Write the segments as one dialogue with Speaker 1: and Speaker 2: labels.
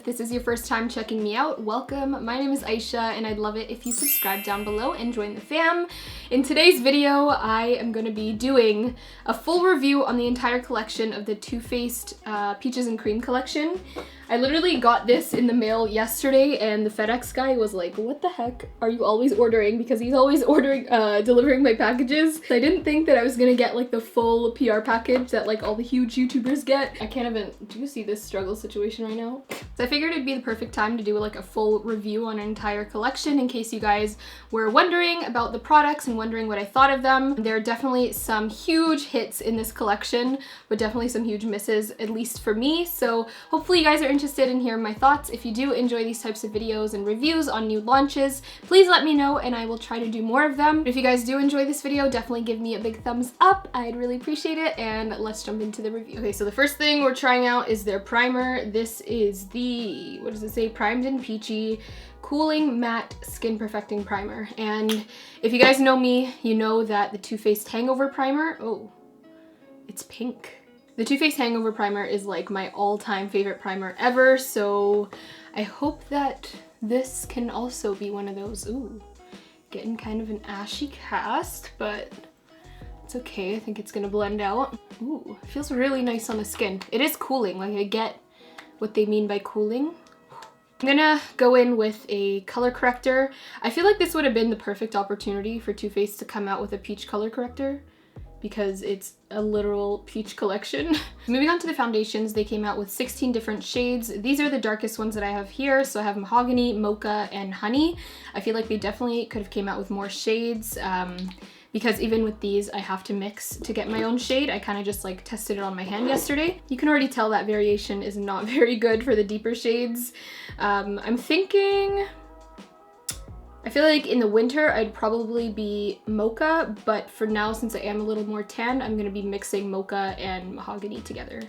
Speaker 1: This is your first time checking me out, welcome. My name is Aysha and I'd love it if you subscribe down below and join the fam. In today's video, I am going to be doing a full review on the entire collection of the Too Faced Peaches and Cream collection. I literally got this in the mail yesterday and the FedEx guy was like, what the heck are you always ordering? Because he's always ordering, delivering my packages. I didn't think that I was gonna get like the full PR package that like all the huge YouTubers get. I can't even, do you see this struggle situation right now? So I figured it'd be the perfect time to do like a full review on an entire collection in case you guys were wondering about the products and wondering what I thought of them. There are definitely some huge hits in this collection, but definitely some huge misses, at least for me. So hopefully you guys are interested in hearing my thoughts. If you do enjoy these types of videos and reviews on new launches, please let me know and I will try to do more of them. If you guys do enjoy this video, definitely give me a big thumbs up. I'd really appreciate it, and let's jump into the review. Okay, so the first thing we're trying out is their primer. This is the, what does it say? Primed and Peachy Cooling Matte Skin Perfecting Primer. And if you guys know me, you know that the Too Faced Hangover Primer, oh, it's pink. The Too Faced Hangover Primer is like my all-time favorite primer ever, so I hope that this can also be one of those. Ooh, getting kind of an ashy cast, but it's okay. I think it's gonna blend out. Ooh, it feels really nice on the skin. It is cooling, like I get what they mean by cooling. I'm gonna go in with a color corrector. I feel like this would have been the perfect opportunity for Too Faced to come out with a peach color corrector, because it's a literal peach collection. Moving on to the foundations, they came out with 16 different shades. These are the darkest ones that I have here. So I have Mahogany, Mocha, and Honey. I feel like they definitely could have came out with more shades because even with these, I have to mix to get my own shade. I kind of just like tested it on my hand yesterday. You can already tell that variation is not very good for the deeper shades. I'm thinking, I feel like in the winter I'd probably be Mocha, but for now, since I am a little more tan, I'm gonna be mixing Mocha and Mahogany together.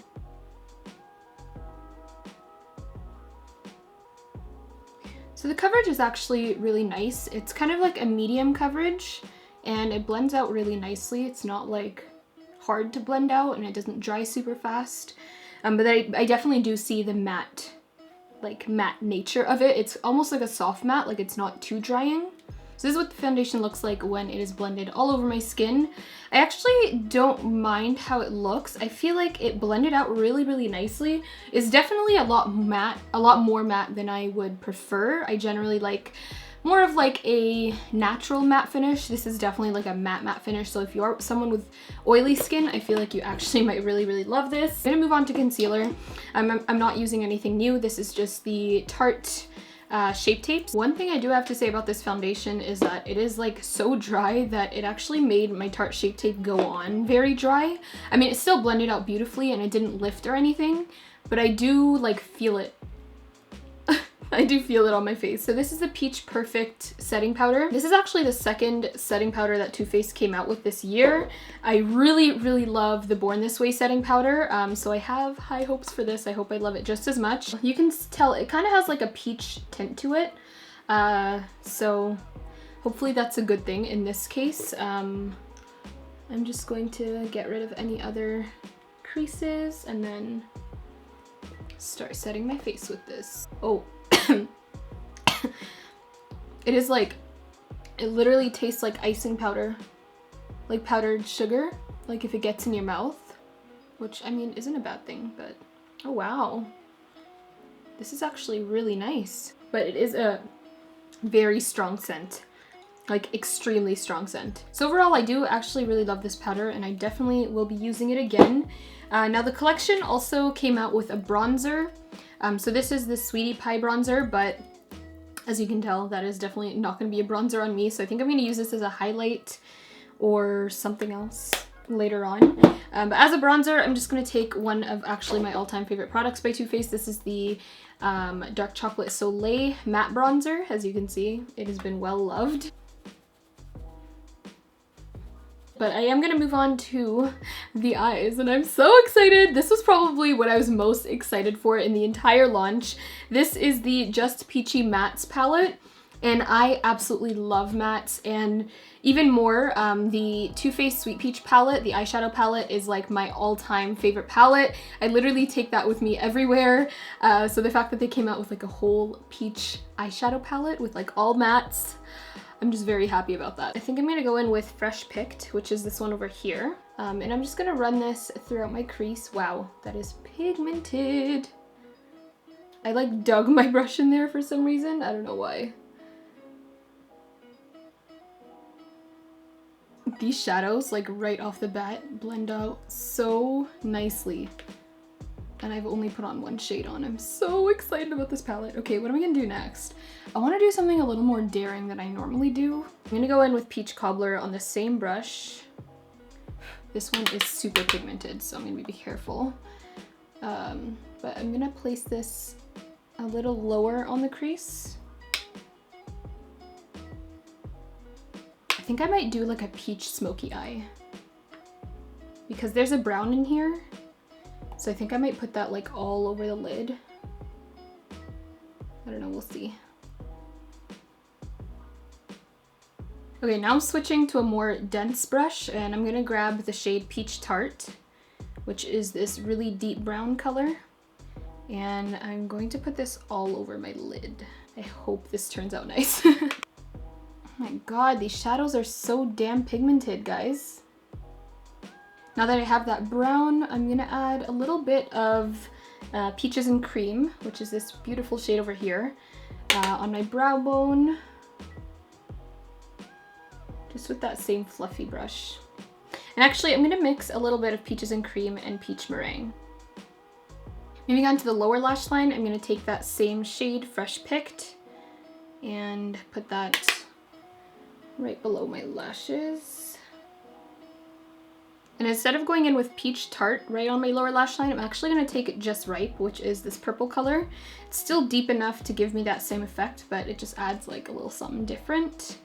Speaker 1: So the coverage is actually really nice. It's kind of like a medium coverage and it blends out really nicely. It's not like hard to blend out and it doesn't dry super fast. But I definitely do see the matte nature of it. It's almost like a soft matte, like it's not too drying. So this is what the foundation looks like when it is blended all over my skin. I actually don't mind how it looks. I feel like it blended out really, really nicely. It's definitely a lot more matte than I would prefer. I generally like more of like a natural matte finish. This is definitely like a matte finish. So if you are someone with oily skin, I feel like you actually might really, really love this. I'm gonna move on to concealer. I'm not using anything new. This is just the Tarte Shape Tapes. One thing I do have to say about this foundation is that it is like so dry that it actually made my Tarte Shape Tape go on very dry. I mean, it still blended out beautifully and it didn't lift or anything, but I do like feel it. I do feel it on my face. So this is the Peach Perfect setting powder. This is actually the second setting powder that Too Faced came out with this year. I really, really love the Born This Way setting powder. So I have high hopes for this. I hope I love it just as much. You can tell it kind of has like a peach tint to it. So hopefully that's a good thing in this case. I'm just going to get rid of any other creases and then start setting my face with this. Oh. It is like, it literally tastes like icing powder, like powdered sugar, like if it gets in your mouth, which I mean isn't a bad thing, but oh wow, this is actually really nice. But it is a very strong scent, like extremely strong scent. So overall, I do actually really love this powder and I definitely will be using it again. Now the collection also came out with a bronzer. So this is the Sweetie Pie bronzer, but as you can tell, that is definitely not going to be a bronzer on me. So I think I'm going to use this as a highlight or something else later on. But as a bronzer, I'm just going to take one of actually my all-time favorite products by Too Faced. This is the Dark Chocolate Soleil Matte Bronzer. As you can see, it has been well loved. But I am gonna move on to the eyes and I'm so excited. This was probably what I was most excited for in the entire launch. This is the Just Peachy Mattes palette. And I absolutely love mattes, and even more, the Too Faced Sweet Peach palette, the eyeshadow palette, is like my all-time favorite palette. I literally take that with me everywhere. So the fact that they came out with like a whole peach eyeshadow palette with like all mattes, I'm just very happy about that. I think I'm gonna go in with Fresh Picked, which is this one over here. And I'm just gonna run this throughout my crease. Wow, that is pigmented. I like dug my brush in there for some reason. I don't know why. These shadows, like right off the bat, blend out so nicely. And I've only put on one shade on. I'm so excited about this palette. Okay, what am I gonna do next? I wanna do something a little more daring than I normally do. I'm gonna go in with Peach Cobbler on the same brush. This one is super pigmented, so I'm gonna be careful. But I'm gonna place this a little lower on the crease. I think I might do like a peach smoky eye because there's a brown in here, so I think I might put that like all over the lid. I don't know, we'll see. Okay, now I'm switching to a more dense brush, and I'm gonna grab the shade Peach Tart, which is this really deep brown color, and I'm going to put this all over my lid. I hope this turns out nice. Oh my god, these shadows are so damn pigmented, guys. Now that I have that brown, I'm gonna add a little bit of Peaches and Cream, which is this beautiful shade over here, on my brow bone. Just with that same fluffy brush. And actually, I'm gonna mix a little bit of Peaches and Cream and Peach Meringue. Moving on to the lower lash line, I'm gonna take that same shade, Fresh Picked, and put that right below my lashes. And instead of going in with Peach Tart right on my lower lash line, I'm actually going to take Just Ripe, which is this purple color. It's still deep enough to give me that same effect, but it just adds like a little something different.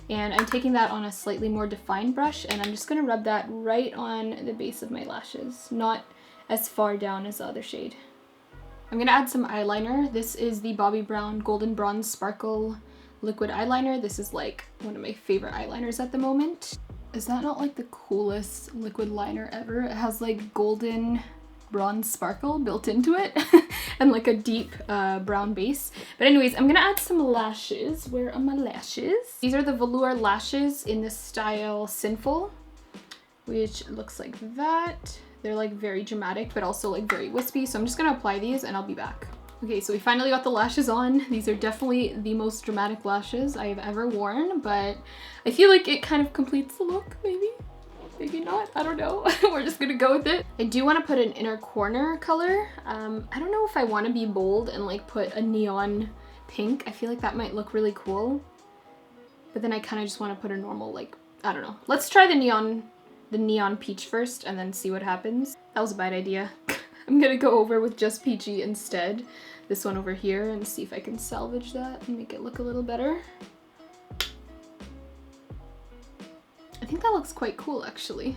Speaker 1: And I'm taking that on a slightly more defined brush, and I'm just going to rub that right on the base of my lashes, not as far down as the other shade. I'm going to add some eyeliner. This is the Bobbi Brown Golden Bronze Sparkle liquid eyeliner. This is like one of my favorite eyeliners at the moment. Is that not like the coolest liquid liner ever? It has like golden bronze sparkle built into it and like a deep brown base. But anyways, I'm gonna add some lashes. Where are my lashes? These are the velour lashes in the style Sinful, which looks like that. They're like very dramatic, but also like very wispy. So I'm just gonna apply these and I'll be back. Okay, so we finally got the lashes on. These are definitely the most dramatic lashes I have ever worn, but I feel like it kind of completes the look, maybe? Maybe not, I don't know. We're just gonna go with it. I do want to put an inner corner color. I don't know if I want to be bold and like put a neon pink. I feel like that might look really cool. But then I kind of just want to put a normal, like, I don't know. Let's try the neon peach first and then see what happens. That was a bad idea. I'm gonna go over with Just Peachy instead. This one over here, and see if I can salvage that and make it look a little better. I think that looks quite cool, actually.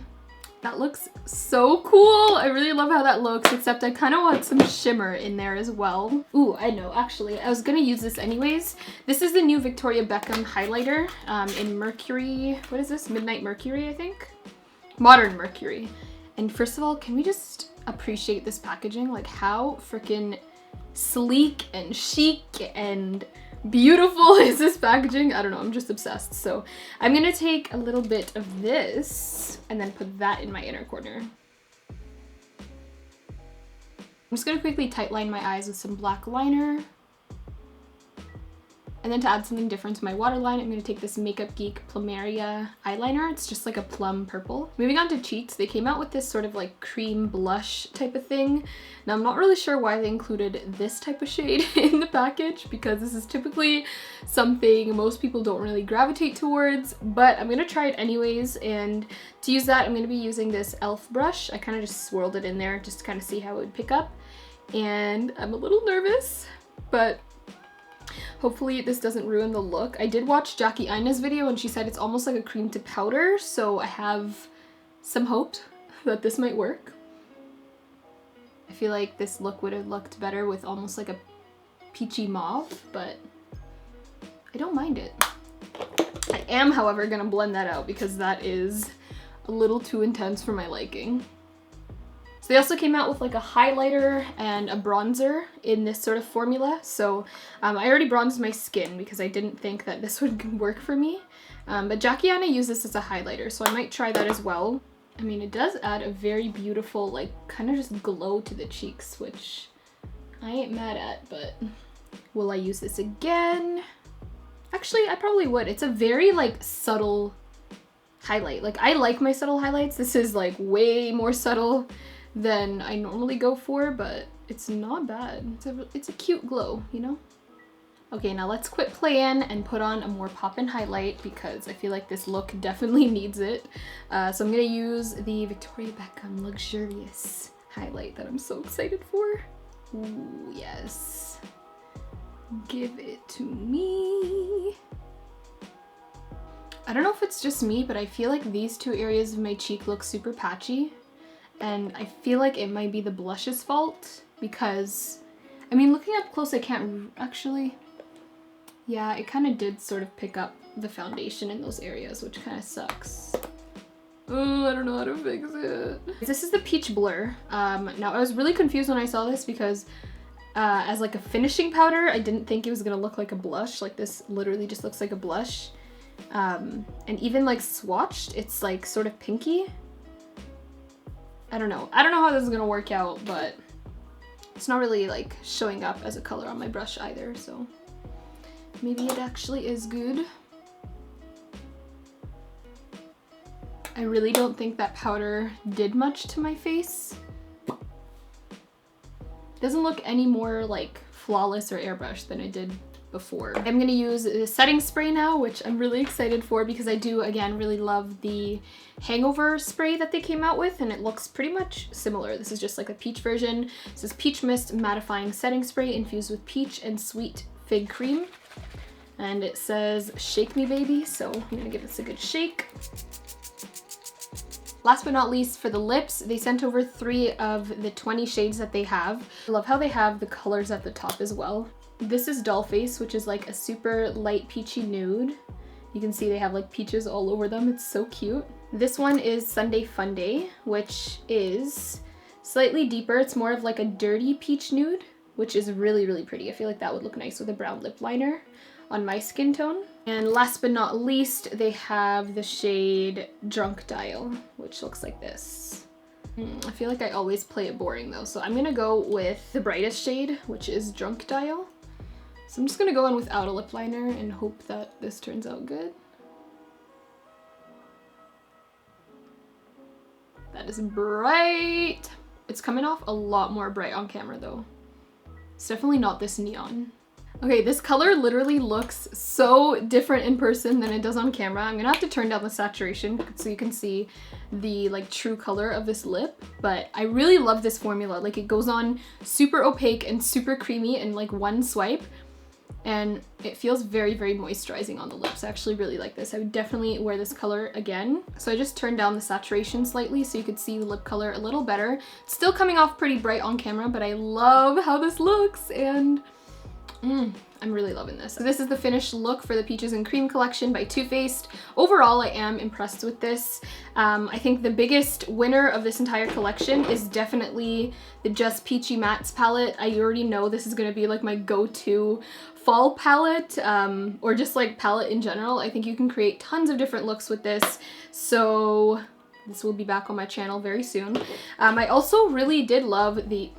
Speaker 1: That looks so cool! I really love how that looks, except I kind of want some shimmer in there as well. Ooh, I know, actually, I was gonna use this anyways. This is the new Victoria Beckham highlighter in Mercury. What is this? Midnight Mercury, I think? Modern Mercury. And first of all, can we just appreciate this packaging? Like, how freaking sleek and chic and beautiful is this packaging? I don't know, I'm just obsessed. So I'm gonna take a little bit of this and then put that in my inner corner. I'm just gonna quickly tightline my eyes with some black liner. And then to add something different to my waterline, I'm going to take this Makeup Geek Plumeria eyeliner. It's just like a plum purple. Moving on to cheeks, they came out with this sort of like cream blush type of thing. Now I'm not really sure why they included this type of shade in the package, because this is typically something most people don't really gravitate towards, but I'm going to try it anyways. And to use that, I'm going to be using this e.l.f. brush. I kind of just swirled it in there just to kind of see how it would pick up. And I'm a little nervous, but hopefully this doesn't ruin the look. I did watch Jackie Aina's video and she said it's almost like a cream to powder, so I have some hope that this might work. I feel like this look would have looked better with almost like a peachy mauve, but I don't mind it. I am, however, gonna blend that out because that is a little too intense for my liking. So they also came out with like a highlighter and a bronzer in this sort of formula. So I already bronzed my skin because I didn't think that this would work for me. But Jackie Anna used this as a highlighter, so I might try that as well. I mean, it does add a very beautiful, like, kind of just glow to the cheeks, which I ain't mad at, but will I use this again? Actually, I probably would. It's a very, like, subtle highlight. Like, I like my subtle highlights. This is, like, way more subtle than I normally go for, but it's not bad. It's a cute glow, you know? Okay, now let's quit playing and put on a more poppin' highlight because I feel like this look definitely needs it. So I'm gonna use the Victoria Beckham Luxurious highlight that I'm so excited for. Ooh, yes. Give it to me. I don't know if it's just me, but I feel like these two areas of my cheek look super patchy. And I feel like it might be the blush's fault because, I mean, looking up close, I can't actually, yeah, it kind of did sort of pick up the foundation in those areas, which kind of sucks. Oh, I don't know how to fix it. This is the Peach Blur. Now I was really confused when I saw this because as like a finishing powder, I didn't think it was gonna look like a blush. Like this literally just looks like a blush. And even like swatched, it's like sort of pinky. I don't know how this is gonna work out, but it's not really like showing up as a color on my brush either, so maybe it actually is good. I really don't think that powder did much to my face. It doesn't look any more like flawless or airbrushed than it did before. I'm gonna use the setting spray now, which I'm really excited for because I do, again, really love the hangover spray that they came out with, and it looks pretty much similar. This is just like a peach version. This is Peach Mist Mattifying Setting Spray infused with peach and sweet fig cream. And it says, "Shake me, baby," so I'm gonna give this a good shake. Last but not least, for the lips, they sent over 3 of the 20 shades that they have. I love how they have the colors at the top as well. This is Dollface, which is like a super light peachy nude. You can see they have like peaches all over them. It's so cute. This one is Sunday Fun Day, which is slightly deeper. It's more of like a dirty peach nude, which is really, really pretty. I feel like that would look nice with a brown lip liner on my skin tone. And last but not least, they have the shade Drunk Dial, which looks like this. I feel like I always play it boring though, so I'm gonna go with the brightest shade, which is Drunk Dial. So I'm just gonna go in without a lip liner and hope that this turns out good. That is bright. It's coming off a lot more bright on camera though. It's definitely not this neon. Okay, this color literally looks so different in person than it does on camera. I'm gonna have to turn down the saturation so you can see the like true color of this lip, but I really love this formula. Like it goes on super opaque and super creamy in like one swipe, and it feels very, very moisturizing on the lips. I actually really like this. I would definitely wear this color again. So I just turned down the saturation slightly so you could see the lip color a little better. It's still coming off pretty bright on camera, but I love how this looks, and I'm really loving this. So this is the finished look for the Peaches and Cream collection by Too Faced. Overall, I am impressed with this. I think the biggest winner of this entire collection is definitely the Just Peachy Mattes palette. I already know this is gonna be like my go-to fall palette, or just like palette in general. I think you can create tons of different looks with this. So this will be back on my channel very soon. I also really did love the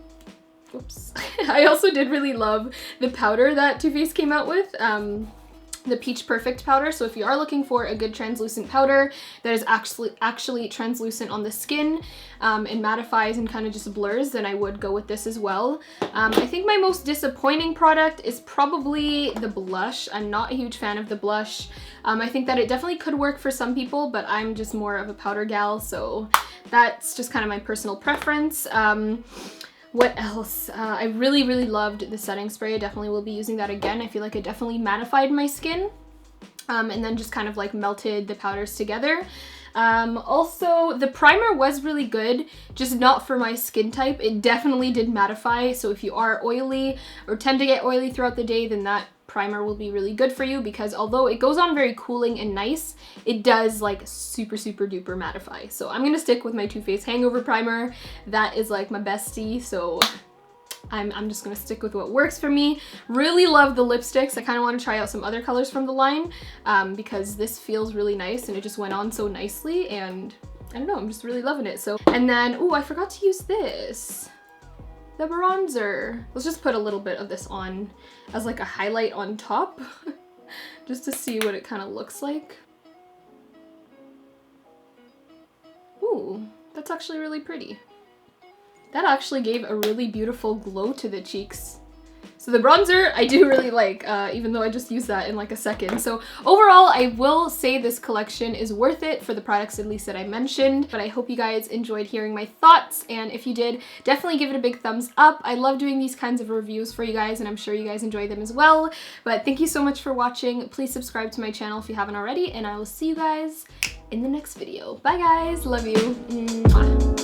Speaker 1: Oops. I also did really love the powder that Too Faced came out with, the Peach Perfect powder. So if you are looking for a good translucent powder that is actually translucent on the skin and mattifies and kind of just blurs, then I would go with this as well. I think my most disappointing product is probably the blush. I'm not a huge fan of the blush. I think that it definitely could work for some people, but I'm just more of a powder gal, so that's just kind of my personal preference. What else? I really, really loved the setting spray. I definitely will be using that again. I feel like it definitely mattified my skin and then just kind of like melted the powders together. Also, the primer was really good, just not for my skin type. It definitely did mattify, so if you are oily or tend to get oily throughout the day, then that primer will be really good for you, because although it goes on very cooling and nice, it does like super duper mattify. So I'm gonna stick with my Too Faced Hangover Primer. That is like my bestie, so I'm just gonna stick with what works for me. Really love the lipsticks. I kind of want to try out some other colors from the line because this feels really nice and it just went on so nicely, and I don't know, I'm just really loving it. So, and then, oh, I forgot to use this, the bronzer. Let's just put a little bit of this on as like a highlight on top just to see what it kind of looks like. Ooh, that's actually really pretty. That actually gave a really beautiful glow to the cheeks. So the bronzer I do really like, even though I just used that in like a second. So overall, I will say this collection is worth it for the products at least that I mentioned, but I hope you guys enjoyed hearing my thoughts, and if you did, definitely give it a big thumbs up. I love doing these kinds of reviews for you guys, and I'm sure you guys enjoy them as well. But thank you so much for watching. Please subscribe to my channel if you haven't already, and I will see you guys in the next video. Bye guys, love you. Mwah.